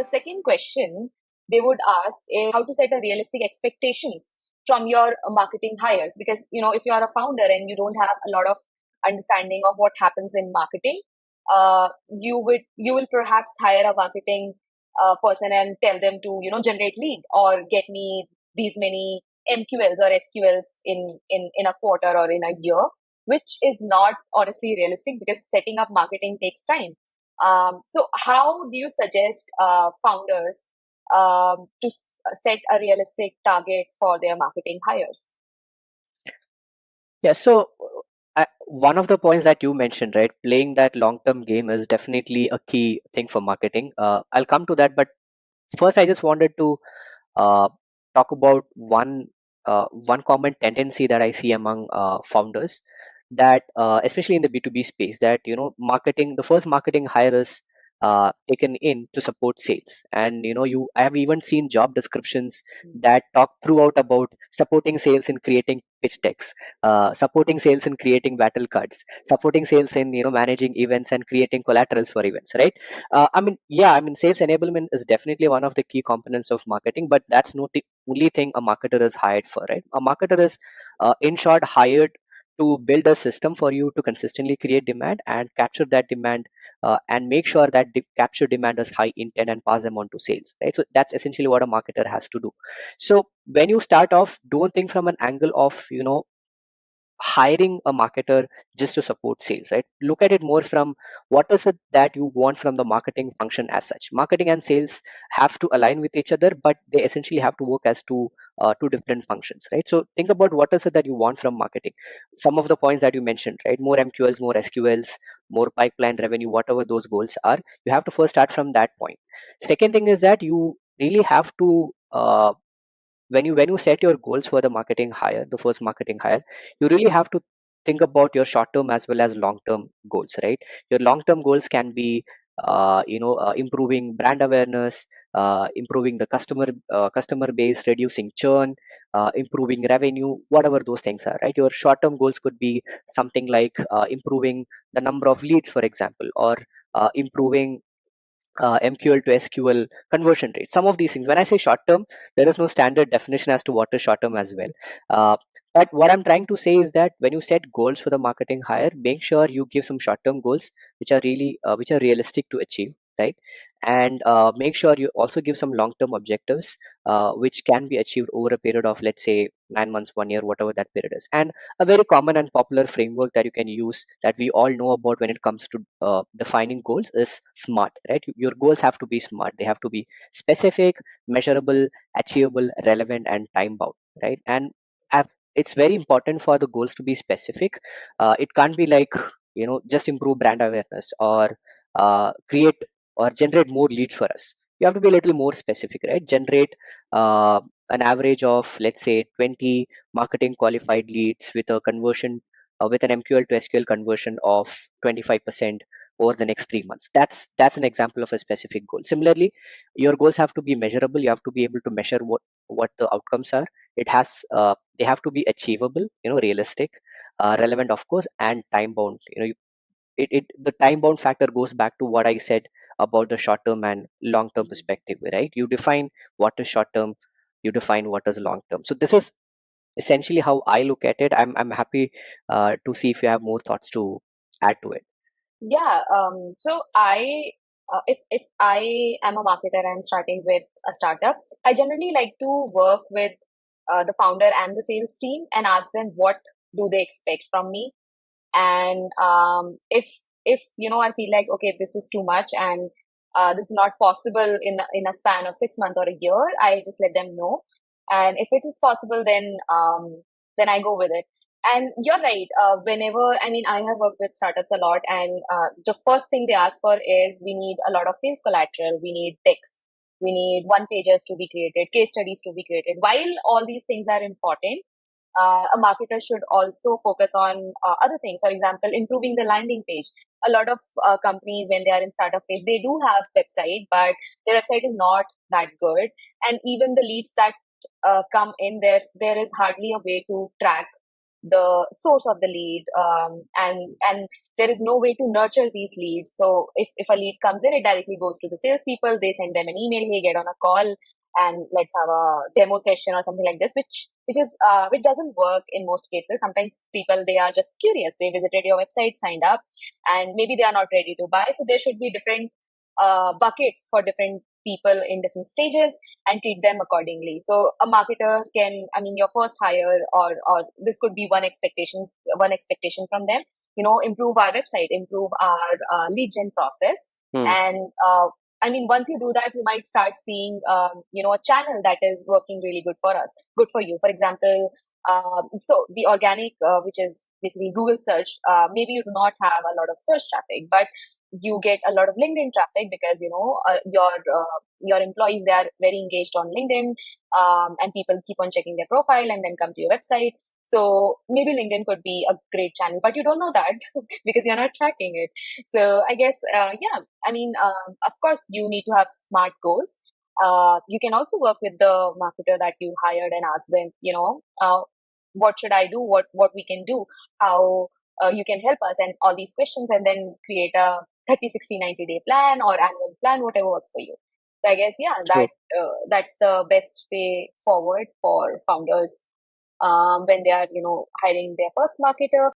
the second question they would ask is how to set a realistic expectations from your marketing hires. Because, if you are a founder and you don't have a lot of understanding of what happens in marketing, you will perhaps hire a marketing person and tell them to, generate lead or get me these many MQLs or SQLs in a quarter or in a year, which is not honestly realistic because setting up marketing takes time. So how do you suggest founders to set a realistic target for their marketing hires? Yeah, so one of the points that you mentioned, right, playing that long-term game is definitely a key thing for marketing. I'll come to that, but first I just wanted to uh, talk about one common tendency that I see among founders, that especially in the B2B space, that marketing, the first marketing hire is taken in to support sales. And I have even seen job descriptions that talk throughout about supporting sales in creating pitch decks, supporting sales in creating battle cards, supporting sales in managing events and creating collaterals for events, right? Sales enablement is definitely one of the key components of marketing, but that's not the only thing a marketer is hired for, right? A marketer is, in short, hired to build a system for you to consistently create demand and capture that demand, and make sure that capture demand is high intent and pass them on to sales, right? So that's essentially what a marketer has to do. So when you start off, don't think from an angle of hiring a marketer just to support sales, right? Look at it more from what is it that you want from the marketing function as such. Marketing and sales have to align with each other, but they essentially have to work as two different functions, right? So think about what is it that you want from marketing. Some of the points that you mentioned, right? More MQLs, more SQLs, more pipeline revenue, whatever those goals are, you have to first start from that point. Second thing is that you really have to when you set your goals for the marketing hire, the first marketing hire, you really have to think about your short term as well as long term goals, right? Your long term goals can be improving brand awareness, improving the customer base, reducing churn, improving revenue, whatever those things are, right? Your short term goals could be something like improving the number of leads, for example, or improving MQL to SQL conversion rate. Some of these things, when I say short term, there is no standard definition as to what is short term as well. Uh, but what I'm trying to say is that when you set goals for the marketing hire, make sure you give some short term goals which are realistic to achieve, right? And make sure you also give some long term objectives which can be achieved over a period of, let's say, 9 months, 1 year, whatever that period is. And a very common and popular framework that you can use, that we all know about when it comes to defining goals, is SMART, right? Your goals have to be SMART. They have to be specific, measurable, achievable, relevant, and time bound, right? And it's very important for the goals to be specific. It can't be like, just improve brand awareness or create or generate more leads for us. You have to be a little more specific, right? Generate uh, an average of, let's say, 20 marketing qualified leads with a conversion, with an MQL to SQL conversion of 25% over the next 3 months. That's an example of a specific goal. Similarly, your goals have to be measurable. You have to be able to measure what the outcomes are. They have to be achievable, realistic, relevant, of course, and time bound. The time bound factor goes back to what I said about the short term and long term perspective, right? You define what is short term, you define what is long term. So this is essentially how I look at it. I'm happy to see if you have more thoughts to add to it. Yeah. So if I am a marketer and starting with a startup, I generally like to work with the founder and the sales team and ask them what do they expect from me. And if I feel like, okay, this is too much and this is not possible in a span of 6 months or a year, I just let them know. And if it is possible, then I go with it. And you're right. Whenever, I have worked with startups a lot, and the first thing they ask for is we need a lot of sales collateral, we need decks, we need one pages to be created, case studies to be created. While all these things are important, a marketer should also focus on other things. For example, improving the landing page. A lot of companies, when they are in startup phase, they do have website, but their website is not that good. And even the leads that come in there is hardly a way to track the source of the lead, and there is no way to nurture these leads. So if a lead comes in, it directly goes to the salespeople. They send them an email, hey, get on a call and let's have a demo session or something like this, which doesn't work in most cases. Sometimes people, they are just curious, they visited your website, signed up, and maybe they are not ready to buy. So there should be different buckets for different people in different stages and treat them accordingly. So a marketer can, I mean, your first hire, or this could be one expectation from them, improve our website, improve our lead gen process. Hmm. And I mean, once you do that, you might start seeing, a channel that is working really good for us, good for you. For example, so the organic, which is basically Google search, maybe you do not have a lot of search traffic, but you get a lot of LinkedIn traffic because your employees, they are very engaged on LinkedIn, and people keep on checking their profile and then come to your website. So maybe LinkedIn could be a great channel, but you don't know that because you're not tracking it. So I guess, yeah, I mean, of course, you need to have smart goals. You can also work with the marketer that you hired and ask them, what should I do? What we can do? How you can help us, and all these questions, and then create a 30, 60, 90-day plan or annual plan, whatever works for you. So I guess, yeah, True. that's the best way forward for founders when they are, hiring their first marketer.